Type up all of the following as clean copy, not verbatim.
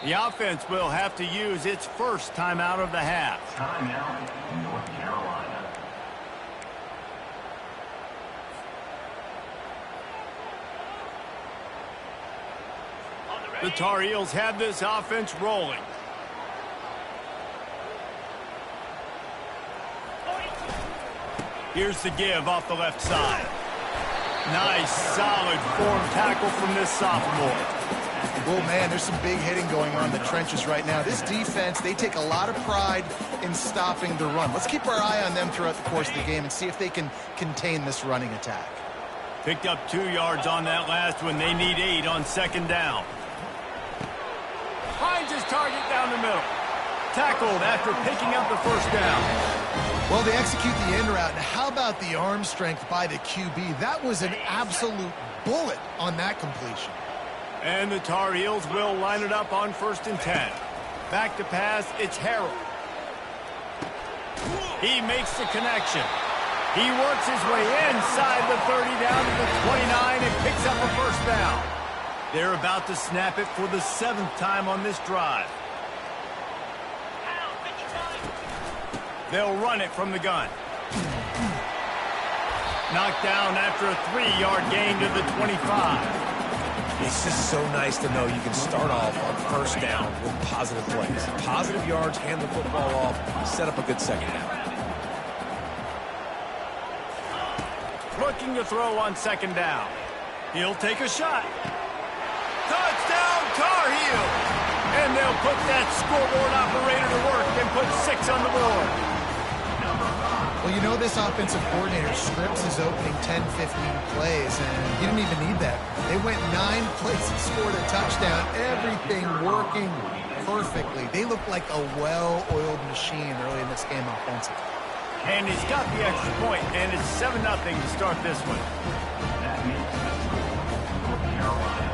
The offense will have to use its first timeout of the half. Timeout, North Carolina. The Tar Heels have this offense rolling. Here's the give off the left side. Nice, solid form tackle from this sophomore. Oh, man, there's some big hitting going on in the trenches right now. This defense, they take a lot of pride in stopping the run. Let's keep our eye on them throughout the course of the game and see if they can contain this running attack. Picked up 2 yards on that last one. They need 8 on second down. Finds his target down the middle. Tackled after picking up the first down. Well, they execute the in route. And how about the arm strength by the QB? That was an absolute bullet on that completion. And the Tar Heels will line it up on 1st and 10. Back to pass, it's Harrell. He makes the connection. He works his way inside the 30 down to the 29 and picks up a first down. They're about to snap it for the 7th time on this drive. They'll run it from the gun. Knocked down after a 3-yard gain to the 25. It's just so nice to know you can start off on first down with positive plays. Positive yards, hand the football off, set up a good second down. Looking to throw on second down. He'll take a shot. Touchdown, Tar Heels! And they'll put that scoreboard operator to work and put 6 on the board. Well, you know this offensive coordinator scripts his opening 10, 15 plays, and he didn't even need that. They went 9 plays and scored a touchdown. Everything working perfectly. They look like a well-oiled machine early in this game offensively. And he's got the extra point, and it's 7-0 to start this one. That makes North Carolina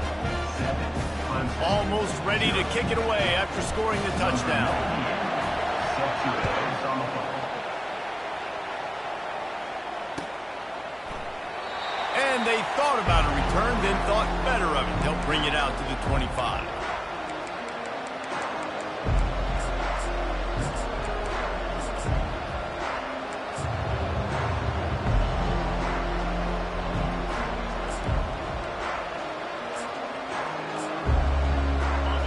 7. Almost ready to kick it away after scoring the touchdown. Set to it on the phone. And they thought about a return, then thought better of it. They'll bring it out to the 25.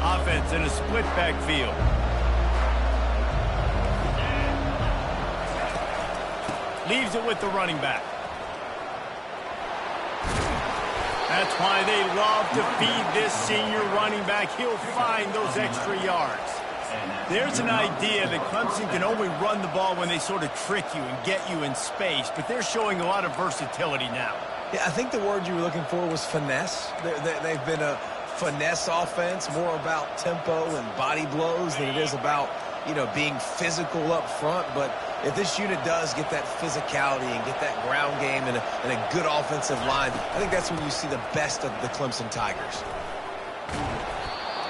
Offense in a split backfield. Leaves it with the running back. That's why they love to feed this senior running back. He'll find those extra yards. There's an idea that Clemson can only run the ball when they sort of trick you and get you in space, but they're showing a lot of versatility now. Yeah, I think the word you were looking for was finesse. They've been a finesse offense, more about tempo and body blows than it is about, you know, being physical up front. But if this unit does get that physicality and get that ground game and a good offensive line, I think that's when you see the best of the Clemson Tigers.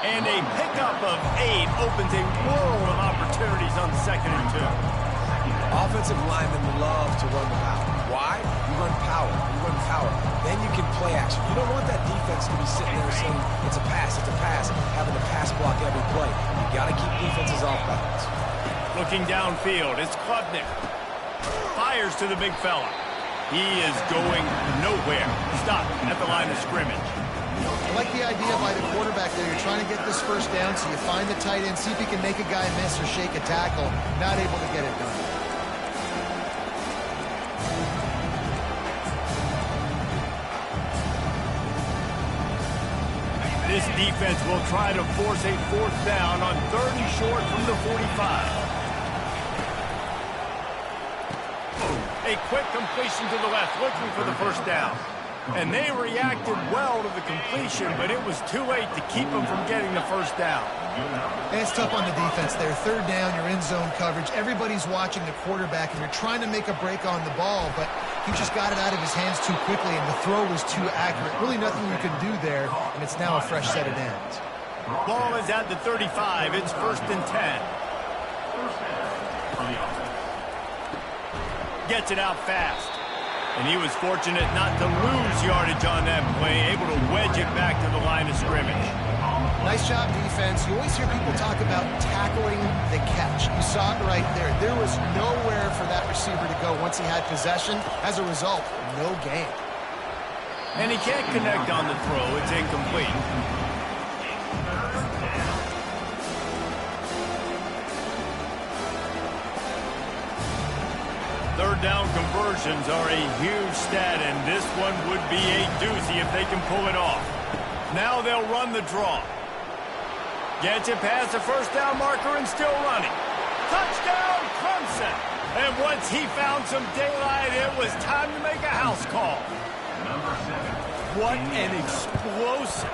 And a pickup of 8 opens a world of opportunities on 2nd and 2. Offensive linemen love to run the power. Why? You run power. You run power. Then you can play action. You don't want that defense to be sitting there saying, it's a pass, having to pass block every play. You got to keep defenses off balance. Looking downfield, it's Klubnik. Fires to the big fella. He is going nowhere. Stop at the line of scrimmage. I like the idea by the quarterback there. You're trying to get this first down, so you find the tight end, see if he can make a guy miss or shake a tackle. Not able to get it done. This defense will try to force a 4th down on 3rd and short from the 45. A quick completion to the left, looking for the first down. And they reacted well to the completion, but it was too late to keep them from getting the first down. And it's tough on the defense there. 3rd down, you're in zone coverage. Everybody's watching the quarterback, and you're trying to make a break on the ball, but he just got it out of his hands too quickly, and the throw was too accurate. Really nothing you can do there, and it's now a fresh set of downs. Ball is at the 35. It's 1st and 10. Gets it out fast. And he was fortunate not to lose yardage on that play, able to wedge it back to the line of scrimmage. Nice job, defense. You always hear people talk about tackling the catch. You saw it right there. There was nowhere for that receiver to go once he had possession. As a result, no gain. And he can't connect on the throw. It's incomplete. Third down conversions are a huge stat, and this one would be a doozy if they can pull it off. Now they'll run the draw. Gets it past the first down marker and still running. Touchdown, Clemson! And once he found some daylight, it was time to make a house call. What an explosive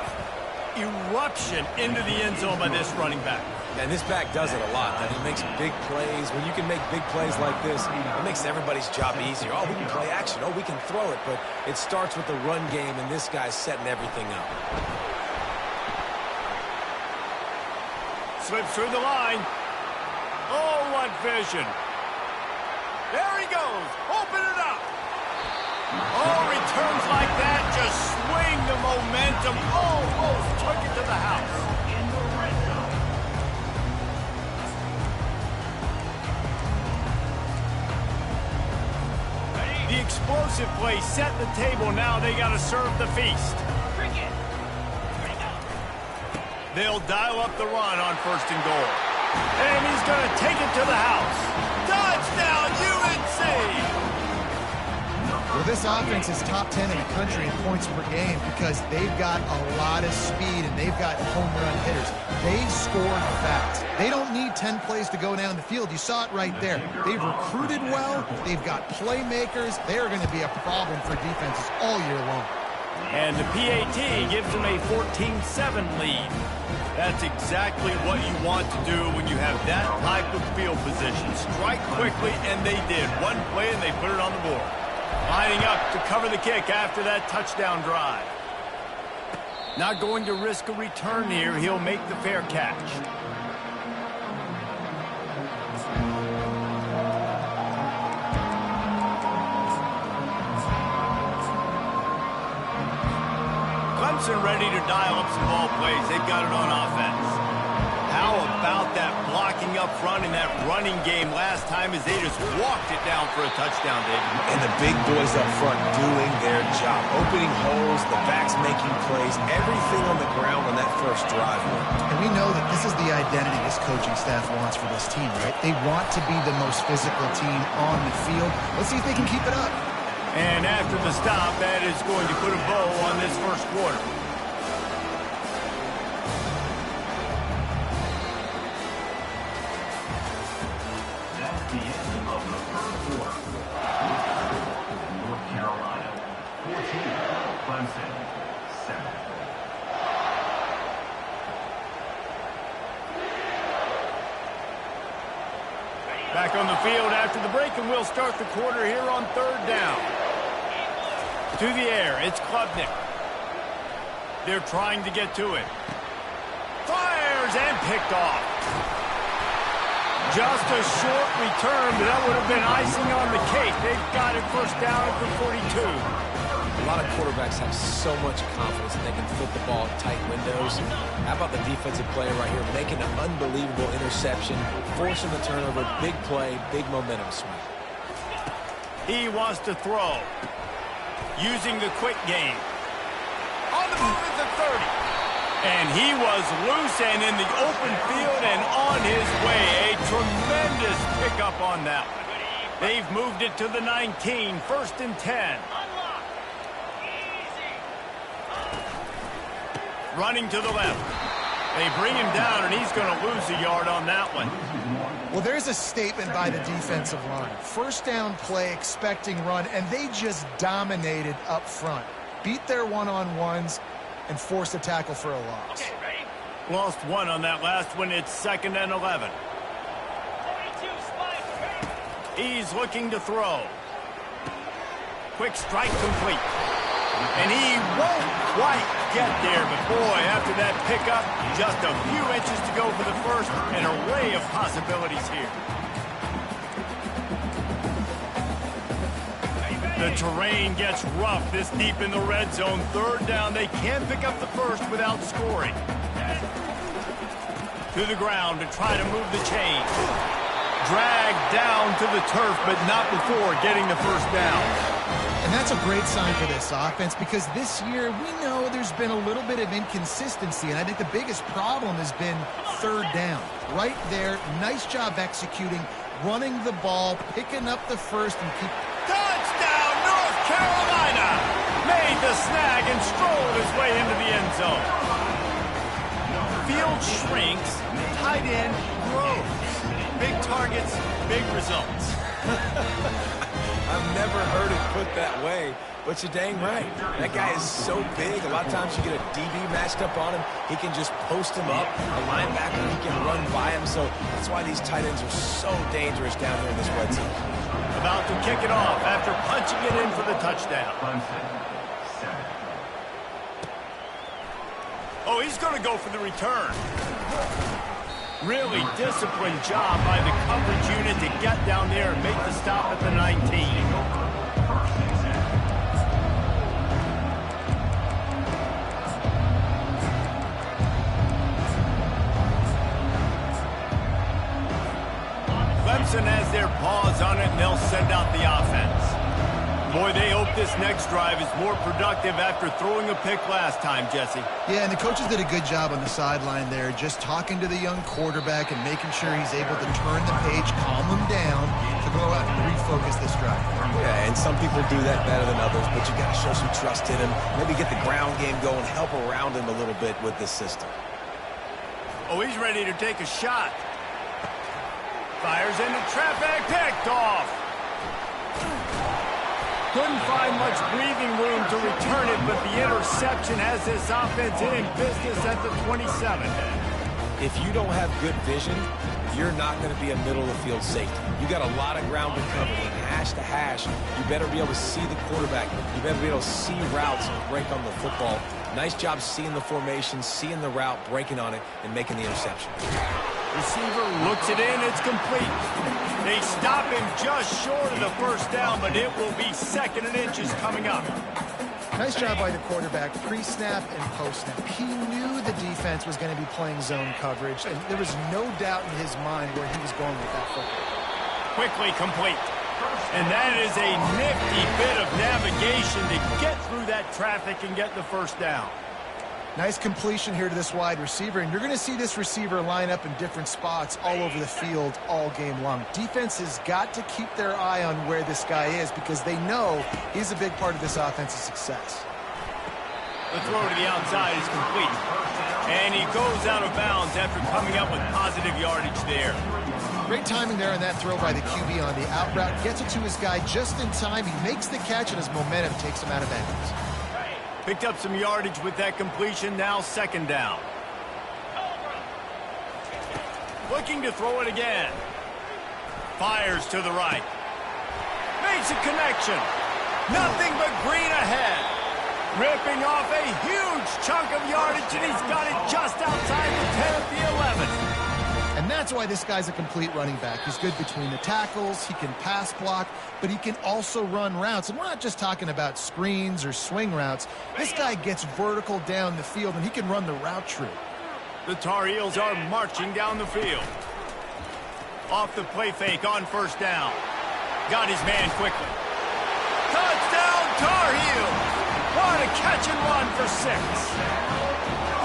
eruption into the end zone by this running back. And this back does it a lot. And he makes big plays. When you can make big plays like this, it makes everybody's job easier. Oh, we can play action. Oh, we can throw it. But it starts with the run game, and this guy's setting everything up. Slips through the line. Oh, what vision. There he goes. Open it up. Oh, returns like that just swing the momentum. Almost took it to the house. The explosive play set the table. Now they got to serve the feast. They'll dial up the run on 1st and goal. And he's going to take it to the house. Touchdown, UNC! Well, this offense is top 10 in the country in points per game because they've got a lot of speed and they've got home run hitters. They score fast. They don't need 10 plays to go down the field. You saw it right there. They've recruited well. They've got playmakers. They are going to be a problem for defenses all year long. And the PAT gives them a 14-7 lead. That's exactly what you want to do when you have that type of field position. Strike quickly, and they did. One play, and they put it on the board. Lining up to cover the kick after that touchdown drive. Not going to risk a return here. He'll make the fair catch. Clemson ready to dial up some ball plays. They've got it on offense. How about that blocking up front in that running game last time as they just walked it down for a touchdown, David? And the big boys up front doing their job. Opening holes, the backs making plays, everything on the ground on that first drive. And we know that this is the identity this coaching staff wants for this team, right? They want to be the most physical team on the field. Let's see if they can keep it up. And after the stop, that is going to put a bow on this first quarter. That's the end of the first quarter. North Carolina 14, Clemson 7. Back on the field after the break, and we'll start the quarter here on 3rd down. To the air, it's Klubnik. They're trying to get to it. Fires and picked off. Just a short return, but that would have been icing on the cake. They've got it 1st down at the 42. A lot of quarterbacks have so much confidence that they can flip the ball at tight windows. How about the defensive player right here making an unbelievable interception, forcing the turnover, big play, big momentum swing. He wants to throw. Using the quick game. On the move at the 30. And he was loose and in the open field and on his way. A tremendous pickup on that one. They've moved it to the 19, 1st and 10. Running to the left. They bring him down, and he's going to lose a yard on that one. Well, there's a statement by the defensive line. 1st down play, expecting run, and they just dominated up front. Beat their one-on-ones and forced a tackle for a loss. Lost one on that last one. It's 2nd and 11. He's looking to throw. Quick strike complete. And he won't quite get there, but boy, after that pickup, just a few inches to go for the first, an array of possibilities here. The terrain gets rough this deep in the red zone. 3rd down, they can pick up the first without scoring. To the ground to try to move the chains. Dragged down to the turf, but not before getting the first down. And that's a great sign for this offense because this year we know there's been a little bit of inconsistency, and I think the biggest problem has been third down. Right there, nice job executing, running the ball, picking up the first, and keep... Touchdown, North Carolina! Made the snag and strolled his way into the end zone. Field shrinks, tight end grows. Big targets, big results. I've never heard it put that way, but you're dang right. That guy is so big. A lot of times you get a DB matched up on him. He can just post him up. A linebacker, he can run by him. So that's why these tight ends are so dangerous down here in this red zone. About to kick it off after punching it in for the touchdown. Clemson, 7. Oh, he's going to go for the return. Really disciplined job by the coverage unit to get down there and make the stop at the 19. Clemson has their paws on it, and they'll send out the offense. Boy, they hope this next drive is more productive after throwing a pick last time, Jesse. Yeah, and the coaches did a good job on the sideline there, just talking to the young quarterback and making sure he's able to turn the page, calm him down, to go out and refocus this drive. Yeah, and some people do that better than others, but you got to show some trust in him, maybe get the ground game going, help around him a little bit with this system. Oh, he's ready to take a shot. Fires into traffic, picked off. Couldn't find much breathing room to return it, but the interception has this offense in business at the 27. If you don't have good vision, you're not going to be a middle-of-the-field safety. You got a lot of ground to cover. And hash to hash, you better be able to see the quarterback. You better be able to see routes and break on the football. Nice job seeing the formation, seeing the route, breaking on it, and making the interception. Receiver looks it in, it's complete. They stop him just short of the first down, but it will be second and inches coming up. Nice job by the quarterback, pre-snap and post-snap. He knew the defense was going to be playing zone coverage, and there was no doubt in his mind where he was going with that football. Quickly complete. And that is a nifty bit of navigation to get through that traffic and get the first down. Nice completion here to this wide receiver, and you're going to see this receiver line up in different spots all over the field all game long. Defense has got to keep their eye on where this guy is because they know he's a big part of this offense's success. The throw to the outside is complete. And he goes out of bounds after coming up with positive yardage there. Great timing there on that throw by the QB on the out route. Gets it to his guy just in time. He makes the catch, and his momentum takes him out of bounds. Picked up some yardage with that completion, now second down. Looking to throw it again. Fires to the right. Makes a connection. Nothing but green ahead. Ripping off a huge chunk of yardage, and he's got it just outside the 10 at the 11. And that's why this guy's a complete running back. He's good between the tackles, he can pass block, but he can also run routes. And we're not just talking about screens or swing routes. This guy gets vertical down the field, and he can run the route tree. The Tar Heels are marching down the field. Off the play fake on first down. Got his man quickly. Touchdown, Tar Heels! What a catch and run for 6.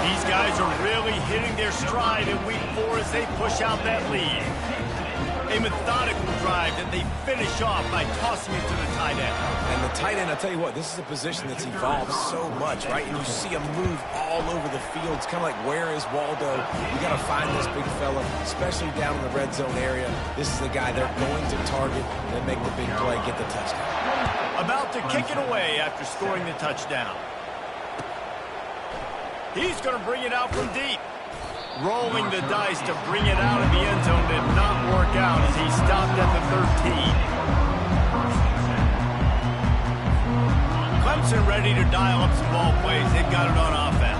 These guys are really hitting their stride in week 4 as they push out that lead. A methodical drive that they finish off by tossing it to the tight end. And the tight end, I'll tell you what, this is a position that's evolved so much, right? And you see him move all over the field. It's kind of like, where is Waldo? You got to find this big fella, especially down in the red zone area. This is the guy they're going to target and make the big play, get the touchdown. About to kick it away after scoring the touchdown. He's going to bring it out from deep. Rolling the dice to bring it out of the end zone did not work out as he stopped at the 13. Clemson ready to dial up some ball plays. They've got it on offense.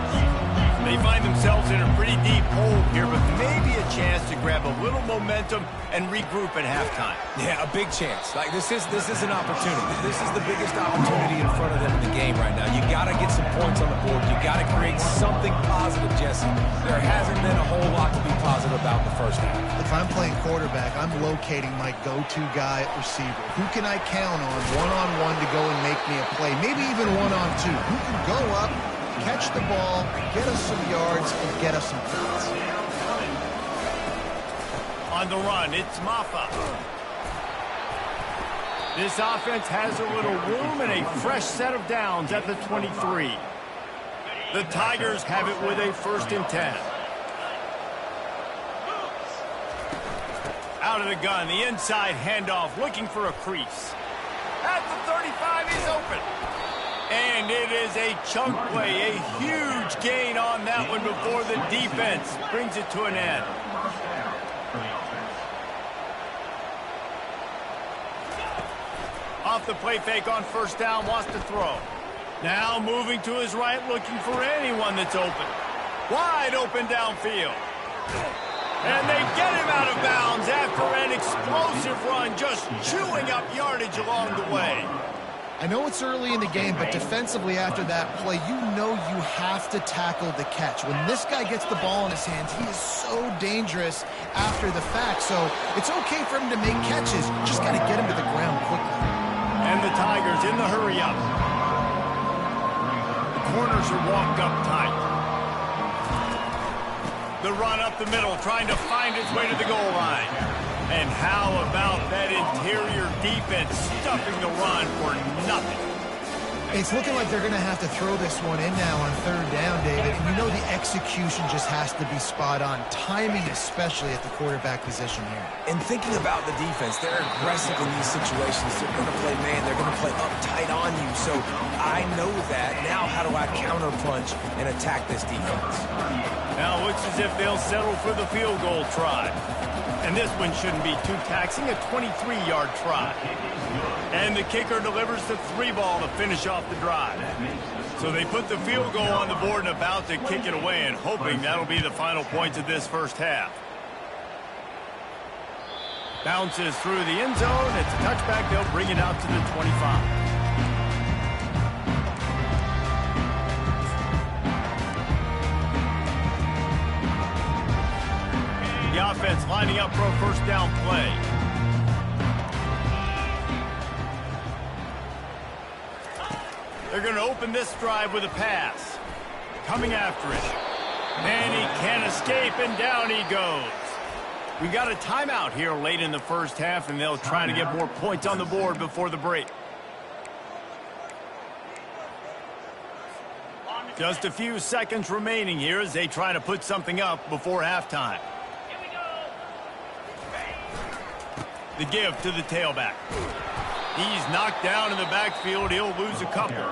They find themselves in a pretty deep hole here, but maybe a chance to grab a little momentum and regroup at halftime. Yeah, a big chance. Like this is an opportunity. This is the biggest opportunity in front of them in the game right now. You got to get some points on the board. You got to create something positive, Jesse. There hasn't been a whole lot to be positive first half. If I'm playing quarterback, I'm locating my go-to guy at receiver. Who can I count on one-on-one to go and make me a play? Maybe even one-on-two. Who can go up, catch the ball, get us some yards, and get us some points. On the run, it's Maffa. This offense has a little room and a fresh set of downs at the 23. The Tigers have it with a 1st and 10. Out of the gun, the inside handoff, looking for a crease. At the 35, he's open. And it is a chunk play, a huge gain on that one before the defense brings it to an end. Off the play fake on 1st down, wants to throw. Now moving to his right, looking for anyone that's open. Wide open downfield. And they get him out of bounds after an explosive run, just chewing up yardage along the way. I know it's early in the game, but defensively after that play, you know you have to tackle the catch. When this guy gets the ball in his hands, he is so dangerous after the fact. So it's okay for him to make catches. Just got to get him to the ground quickly. And the Tigers in the hurry-up. The corners are walked up tight. The run up the middle, trying to find its way to the goal line. And how about that interior defense stuffing the run for nothing? It's looking like they're going to have to throw this one in now on 3rd down, David. And you know the execution just has to be spot on. Timing especially at the quarterback position here. And thinking about the defense, they're aggressive in these situations. They're going to play man. They're going to play up tight on you. So I know that. Now how do I counterpunch and attack this defense? Now it looks as if they'll settle for the field goal try. And this one shouldn't be too taxing, a 23-yard try. And the kicker delivers the 3 ball to finish off the drive. So they put the field goal on the board and about to kick it away and hoping that'll be the final points of this first half. Bounces through the end zone. It's a touchback. They'll bring it out to the 25. The offense lining up for a 1st down play. They're going to open this drive with a pass. Coming after it. And he can't escape, and down he goes. We got a timeout here late in the first half, and they'll try to get more points on the board before the break. Just a few seconds remaining here as they try to put something up before halftime. The give to the tailback. He's knocked down in the backfield. He'll lose a couple.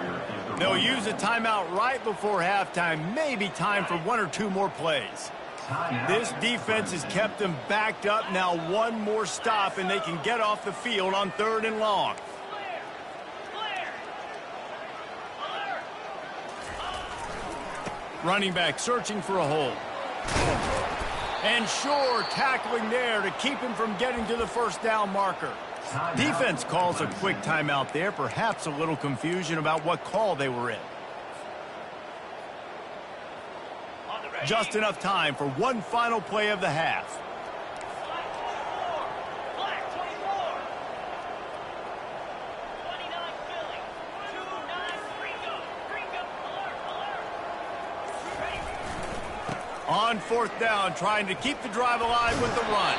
They'll use a timeout right before halftime. Maybe time for 1 or 2 more plays. This defense has kept them backed up. Now 1 more stop, and they can get off the field on 3rd and long. Running back searching for a hole. And sure, tackling there to keep him from getting to the 1st down marker. Defense calls a quick timeout there. Perhaps a little confusion about what call they were in. Just enough time for 1 final play of the half. On 4th down, trying to keep the drive alive with the run.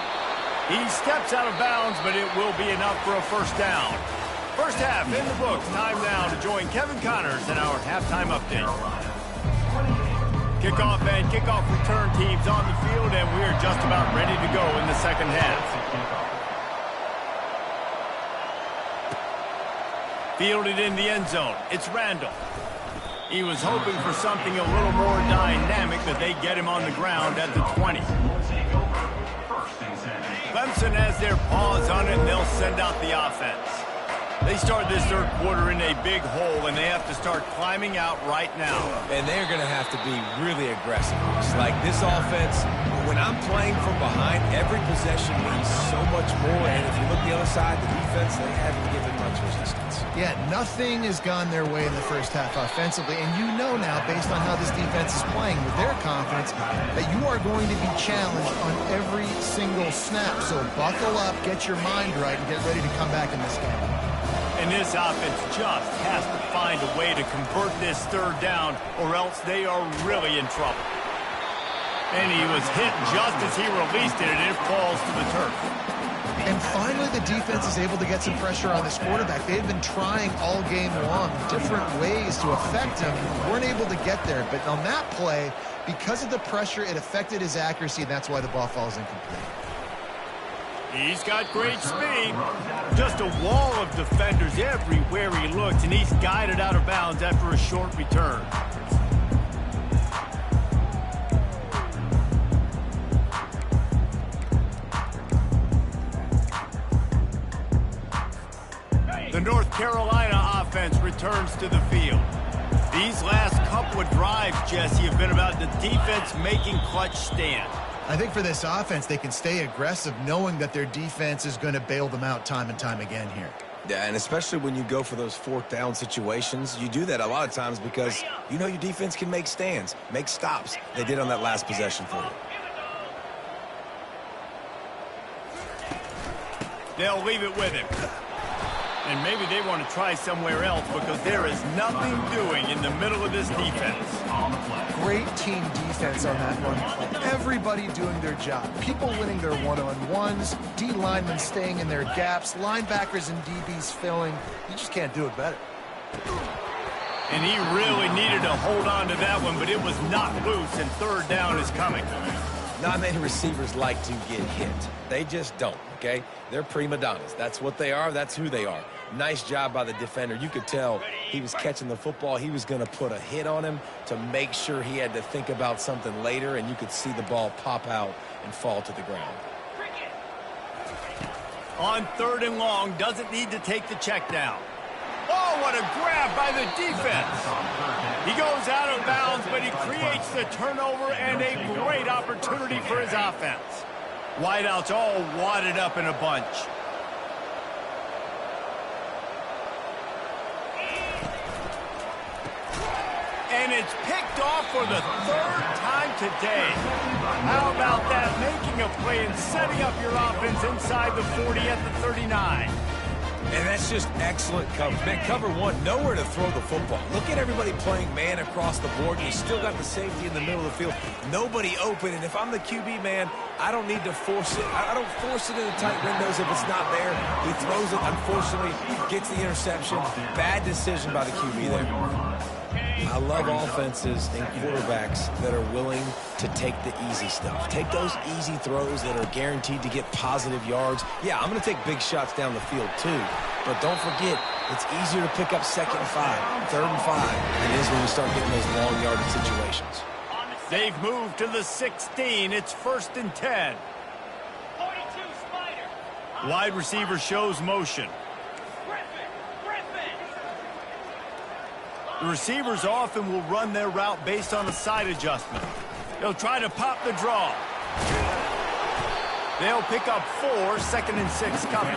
He steps out of bounds, but it will be enough for a 1st down. First half in the books. Time now to join Kevin Connors in our halftime update. Kickoff and kickoff return teams on the field, and we're just about ready to go in the second half. Fielded in the end zone. It's Randall. He was hoping for something a little more dynamic, but they get him on the ground at the 20. Clemson has their paws on it, and they'll send out the offense. They start this 3rd quarter in a big hole, and they have to start climbing out right now. And they're going to have to be really aggressive. It's like this offense, when I'm playing for behind. Every possession means so much more, and if you look the other side, the defense, they haven't given much resistance. Yeah, nothing has gone their way in the first half offensively, and you know now, based on how this defense is playing with their confidence, that you are going to be challenged on every single snap. So buckle up, get your mind right, and get ready to come back in this game. And this offense just has to find a way to convert this third down, or else they are really in trouble. And he was hit just as he released it, and it falls to the turf. And finally, the defense is able to get some pressure on this quarterback. They've been trying all game long different ways to affect him. Weren't able to get there. But on that play, because of the pressure, it affected his accuracy, and that's why the ball falls incomplete. He's got great speed. Just a wall of defenders everywhere he looks, and he's guided out of bounds after a short return. The North Carolina offense returns to the field. These last couple of drives, Jesse, have been about the defense making clutch stands. I think for this offense, they can stay aggressive knowing that their defense is going to bail them out time and time again here. Yeah, and especially when you go for those fourth down situations, you do that a lot of times because you know your defense can make stands, make stops. They did on that last possession for you. They'll leave it with him. And maybe they want to try somewhere else because there is nothing doing in the middle of this defense. Great team defense on that run play. Everybody doing their job. People winning their one-on-ones, D linemen staying in their gaps, linebackers and DBs filling. You just can't do it better. And he really needed to hold on to that one, but it was knocked loose, and third down is coming. Not many receivers like to get hit. They just don't, okay? They're prima donnas. That's what they are. That's who they are. Nice job by the defender. You could tell he was catching the football. He was going to put a hit on him to make sure he had to think about something later, and you could see the ball pop out and fall to the ground. On third and long, doesn't need to take the check down. Oh, what a grab by the defense. He goes out of bounds, but he creates the turnover and a great opportunity for his offense. Wideouts all wadded up in a bunch. And it's picked off for the third time today. How about that? Making a play and setting up your offense inside the 40 at the 39. And that's just excellent coverage. Man, cover one, nowhere to throw the football. Look at everybody playing man across the board. You still got the safety in the middle of the field. Nobody open. And if I'm the QB, man, I don't need to force it. I don't force it in the tight windows if it's not there. He throws it, unfortunately, gets the interception. Bad decision by the QB there. I love offenses and quarterbacks that are willing to take the easy stuff. Take those easy throws that are guaranteed to get positive yards. Yeah, I'm going to take big shots down the field too. But don't forget, it's easier to pick up second and 5, third and 5 than it is when you start getting those long yardage situations. They've moved to the 16. It's 1st and 10. 42 Spider. Wide receiver shows motion. The receivers often will run their route based on a side adjustment. They'll try to pop the draw. They'll pick up 4, 2nd and 6 coming.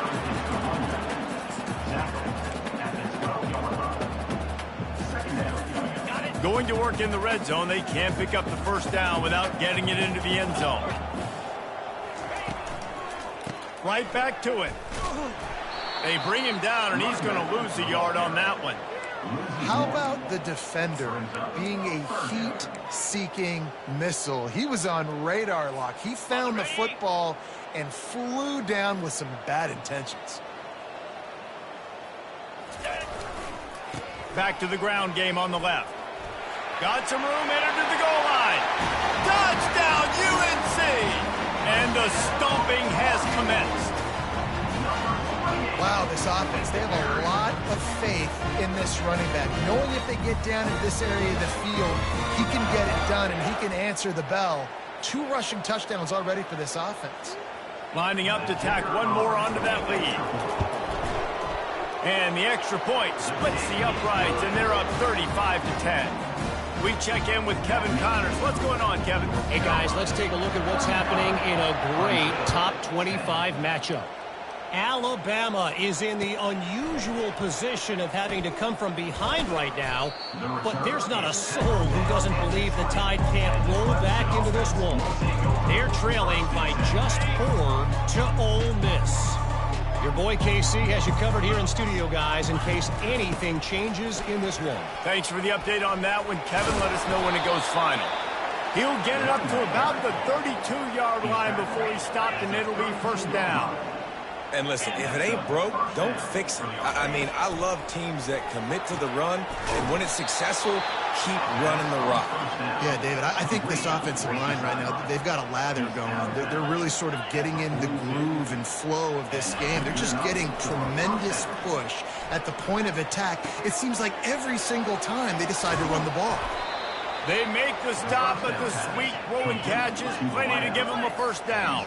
Going to work in the red zone, they can't pick up the first down without getting it into the end zone. Right back to it. They bring him down, and he's going to lose a yard on that one. How about the defender being a heat-seeking missile? He was on radar lock. He found the football and flew down with some bad intentions. Back to the ground game on the left. Got some room, entered to the goal line. Touchdown, UNC! And the stomping has commenced. Wow, this offense, they have a lot of faith in this running back. Knowing if they get down in this area of the field, he can get it done and he can answer the bell. 2 rushing touchdowns already for this offense. Lining up to tack one more onto that lead. And the extra point splits the uprights, and they're up 35-10. We check in with Kevin Connors. What's going on, Kevin? Hey, guys, let's take a look at what's happening in a great top 25 matchup. Alabama is in the unusual position of having to come from behind right now, but there's not a soul who doesn't believe the Tide can't roll back into this one. They're trailing by just 4 to Ole Miss. Your boy KC has you covered here in studio, guys, in case anything changes in this one. Thanks for the update on that one, Kevin. Let us know when it goes final. He'll get it up to about the 32-yard line before he stopped, and it'll be first down. And listen, if it ain't broke, don't fix it. I mean, I love teams that commit to the run, and when it's successful, keep running the rock. Yeah, David, I think this offensive line right now, they've got a lather going. They're really sort of getting in the groove and flow of this game. They're just getting tremendous push at the point of attack. It seems like every single time they decide to run the ball. They make the stop at the sweet rolling catches, plenty to give them a first down.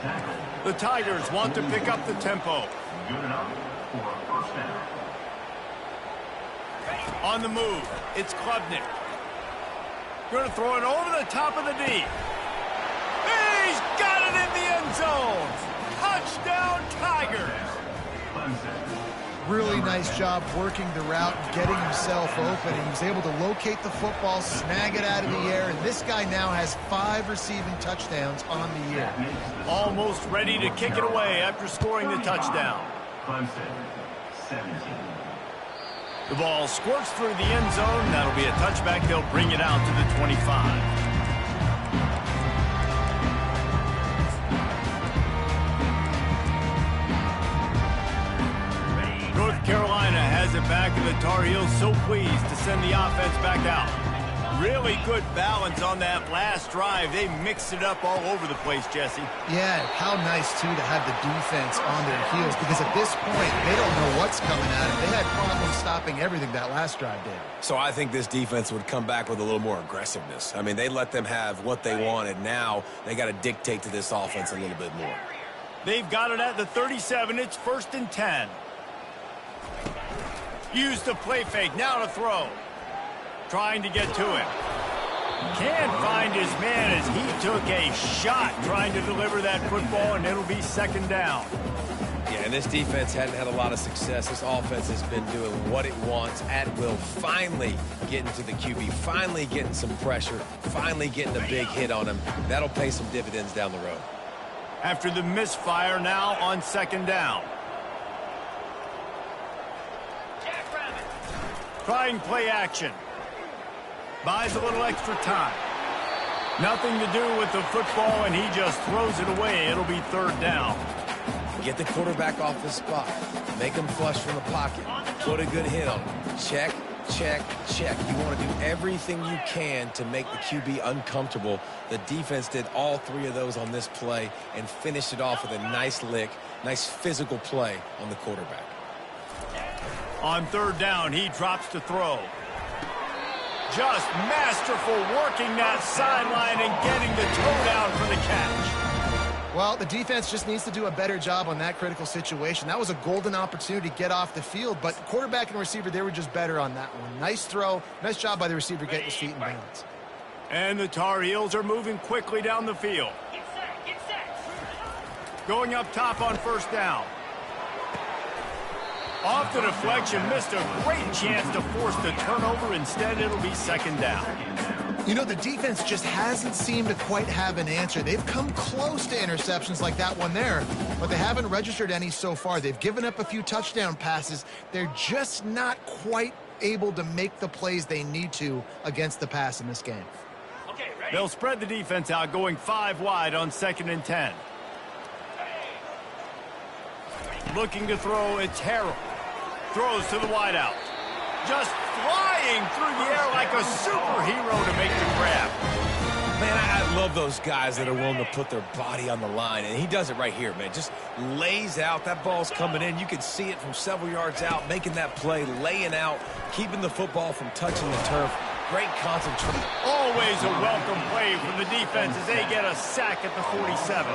The Tigers want to pick up the tempo. On the move, it's Klubnik. Going to throw it over the top of the D. He's got it in the end zone. Touchdown, Tigers. Really nice job working the route, getting himself open. He was able to locate the football, snag it out of the air, and this guy now has 5 receiving touchdowns on the year. Almost ready to kick it away after scoring the touchdown. Clemson, 17. The ball squirts through the end zone. That'll be a touchback. They'll bring it out to the 25. North Carolina has it back, and the Tar Heels so pleased to send the offense back out. Really good balance on that last drive. They mixed it up all over the place, Jesse. Yeah, how nice, too, to have the defense on their heels, because at this point, they don't know what's coming at them. They had problems stopping everything that last drive did. So I think this defense would come back with a little more aggressiveness. I mean, they let them have what they wanted. Now they got to dictate to this offense a little bit more. They've got it at the 37. It's 1st and 10. Use the play fake. Now to throw. Trying to get to him. Can't find his man as he took a shot trying to deliver that football, and it'll be 2nd down. Yeah, and this defense hadn't had a lot of success. This offense has been doing what it wants at will. Finally getting to the QB, finally getting some pressure, finally getting a big hit on him. That'll pay some dividends down the road. After the misfire, now on 2nd down. Trying play action. Buys a little extra time. Nothing to do with the football, and he just throws it away. It'll be 3rd down. Get the quarterback off his spot. Make him flush from the pocket. Put a good hit on him. Check, check, check. You want to do everything you can to make the QB uncomfortable. The defense did all 3 of those on this play and finished it off with a nice lick, nice physical play on the quarterback. On 3rd down, he drops to throw. Just masterful working that sideline and getting the toe down for the catch. Well, the defense just needs to do a better job on that critical situation. That was a golden opportunity to get off the field, but quarterback and receiver, they were just better on that one. Nice throw. Nice job by the receiver getting his feet in bounds. And the Tar Heels are moving quickly down the field. Get set. Going up top on 1st down. Off the deflection, missed a great chance to force the turnover. Instead, it'll be 2nd down. You know, the defense just hasn't seemed to quite have an answer. They've come close to interceptions like that one there, but they haven't registered any so far. They've given up a few touchdown passes. They're just not quite able to make the plays they need to against the pass in this game. Okay, ready? They'll spread the defense out, going 5 wide on 2nd and 10. Looking to throw, it's Harrell. Throws to the wideout. Just flying through the air like a superhero to make the grab. Man, I love those guys that are willing to put their body on the line, and he does it right here, man. Just lays out. That ball's coming in. You can see it from several yards out, making that play, laying out, keeping the football from touching the turf. Great concentration. Always a welcome play from the defense as they get a sack at the 47.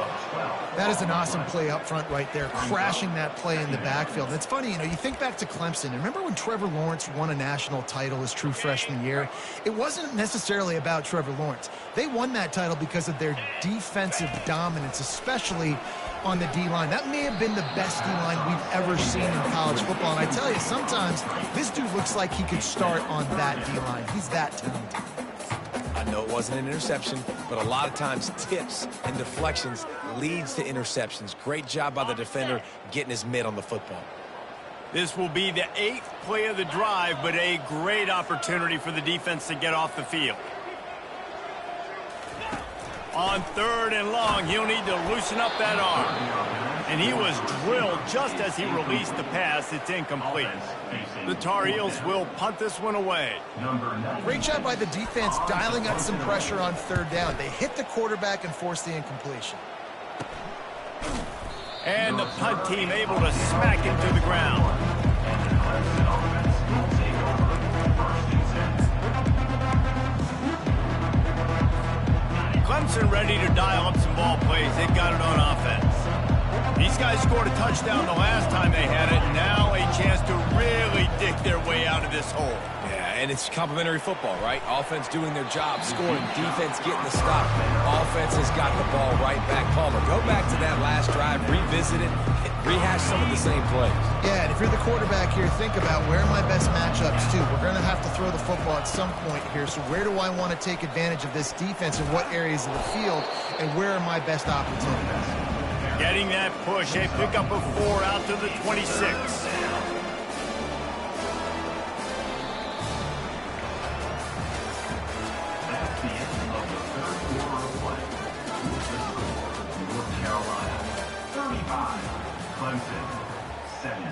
That is an awesome play up front right there, crashing that play in the backfield. And it's funny, you think back to Clemson. Remember when Trevor Lawrence won a national title his true freshman year? It wasn't necessarily about Trevor Lawrence. They won that title because of their defensive dominance, especially on the D-line. That may have been the best D-line we've ever seen in college football. And I tell you, sometimes this dude looks like he could start on that D-line. He's that talented. I know it wasn't an interception, but a lot of times tips and deflections leads to interceptions. Great job by the defender getting his mitt on the football. This will be the 8th play of the drive, but a great opportunity for the defense to get off the field. On 3rd and long, he'll need to loosen up that arm. And he was drilled just as he released the pass. It's incomplete. The Tar Heels will punt this one away. Great job by the defense dialing up some pressure on 3rd down. They hit the quarterback and forced the incompletion. And the punt team able to smack him to the ground. Clemson ready to dial up some ball plays. They got it on offense. These guys scored a touchdown the last time they had it. Now a chance to really dig their way out of this hole. Yeah, and it's complimentary football, right? Offense doing their job, scoring, defense getting the stop. Offense has got the ball right back. Palmer, go back to that last drive, revisit it, rehash some of the same plays. Yeah, and if you're the quarterback here, think about where are my best matchups too. We're going to have to throw the football at some point here, so where do I want to take advantage of this defense and what areas of the field, and where are my best opportunities? Getting that push, a pickup of 4 out to the 26. Clemson, 17.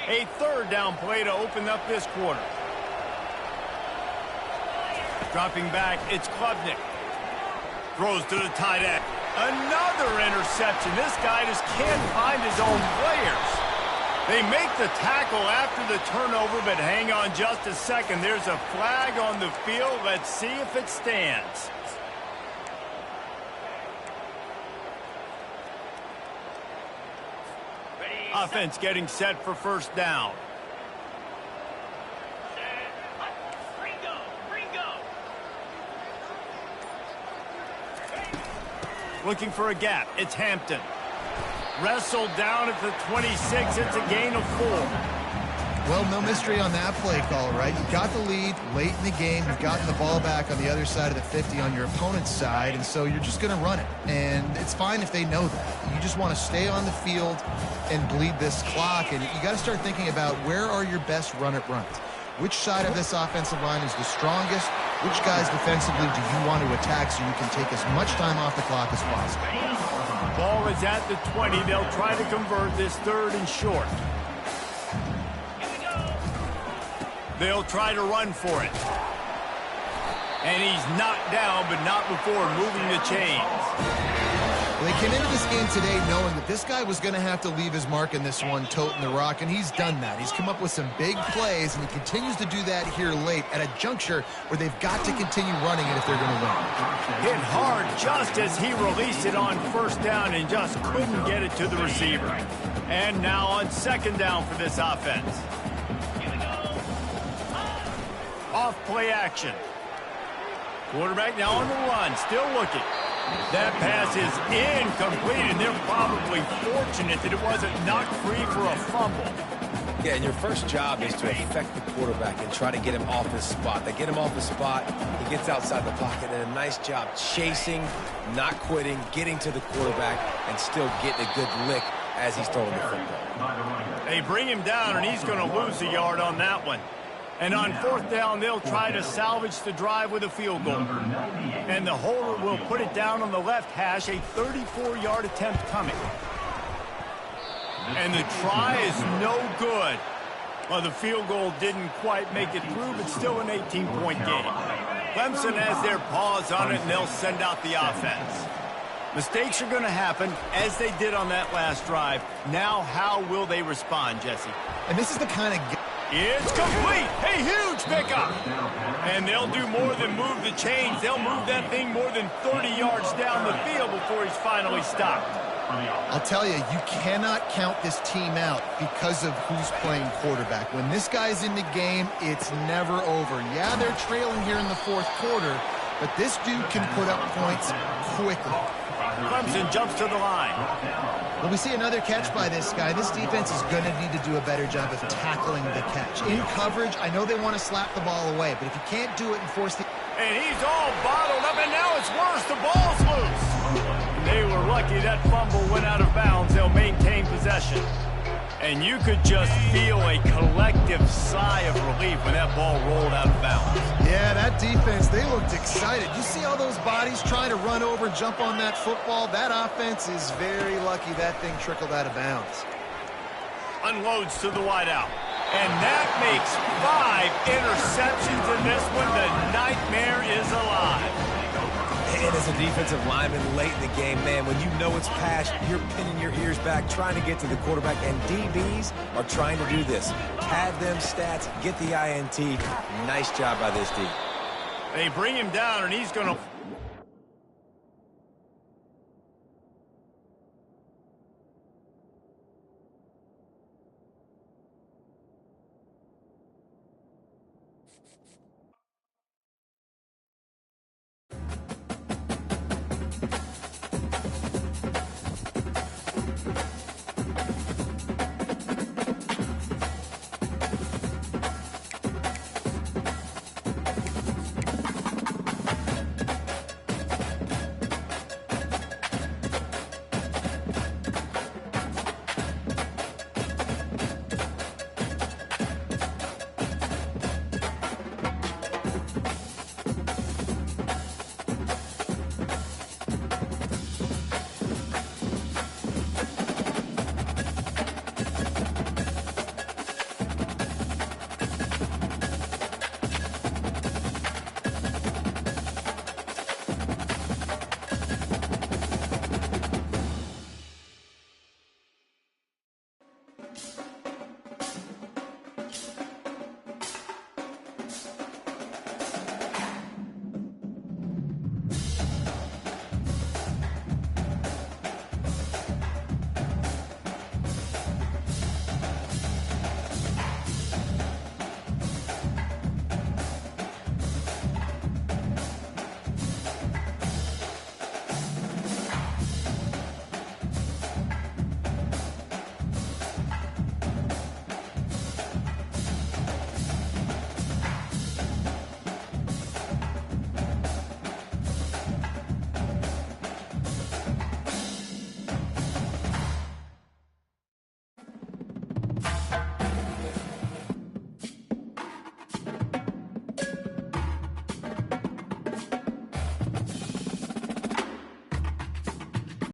A 3rd down play to open up this quarter. Dropping back, it's Klubnik. Throws to the tight end. Another interception. This guy just can't find his own players. They make the tackle after the turnover, but hang on just a second. There's a flag on the field. Let's see if it stands. Offense getting set for 1st down. Looking for a gap. It's Hampton. Wrestled down at the 26. It's a gain of 4. Well, no mystery on that play call, right? You got the lead late in the game. You've gotten the ball back on the other side of the 50 on your opponent's side, and so you're just going to run it. And it's fine if they know that. You just want to stay on the field and bleed this clock, and you got to start thinking about where are your best run-it-runs. Which side of this offensive line is the strongest? Which guys defensively do you want to attack so you can take as much time off the clock as possible? Ball is at the 20. They'll try to convert this 3rd and short. They'll try to run for it. And he's knocked down, but not before moving the chains. They came into this game today knowing that this guy was going to have to leave his mark in this one, toting the rock, and he's done that. He's come up with some big plays, and he continues to do that here late at a juncture where they've got to continue running it if they're going to win. Hit hard just as he released it on 1st down and just couldn't get it to the receiver. And now on 2nd down for this offense. Off play action. Quarterback now on the run, still looking. That pass is incomplete, and they're probably fortunate that it wasn't knocked free for a fumble. Yeah, and your first job is to affect the quarterback and try to get him off his spot. They get him off his spot, he gets outside the pocket, and a nice job chasing, not quitting, getting to the quarterback, and still getting a good lick as he's throwing the football. They bring him down, and he's going to lose a yard on that one. And on 4th down, they'll try to salvage the drive with a field goal. And the holder will put it down on the left hash, a 34-yard attempt coming. And the try is no good. Well, the field goal didn't quite make it through, but still an 18-point game. Clemson has their paws on it, and they'll send out the offense. Mistakes are going to happen, as they did on that last drive. Now, how will they respond, Jesse? And this is the kind of... It's complete. A huge pickup. And they'll do more than move the chains. They'll move that thing more than 30 yards down the field before he's finally stopped. I'll tell you, you cannot count this team out because of who's playing quarterback. When this guy's in the game, it's never over. Yeah, they're trailing here in the fourth quarter, but this dude can put up points quickly. Clemson jumps to the line. When we see another catch by this guy, this defense is going to need to do a better job of tackling the catch. In coverage, I know they want to slap the ball away, but if you can't do it and force the... And he's all bottled up, and now it's worse. The ball's loose. They were lucky that fumble went out of bounds. They'll maintain possession. And you could just feel a collective sigh of relief when that ball rolled out of bounds. Yeah, that defense, they looked excited. You see all those bodies trying to run over and jump on that football? That offense is very lucky that thing trickled out of bounds. Unloads to the wideout. And that makes 5 interceptions in this one. The nightmare is alive. And as a defensive lineman late in the game, man, when you know it's past, you're pinning your ears back, trying to get to the quarterback, and DBs are trying to do this. Pad them stats, get the INT. Nice job by this D. They bring him down, and he's going to...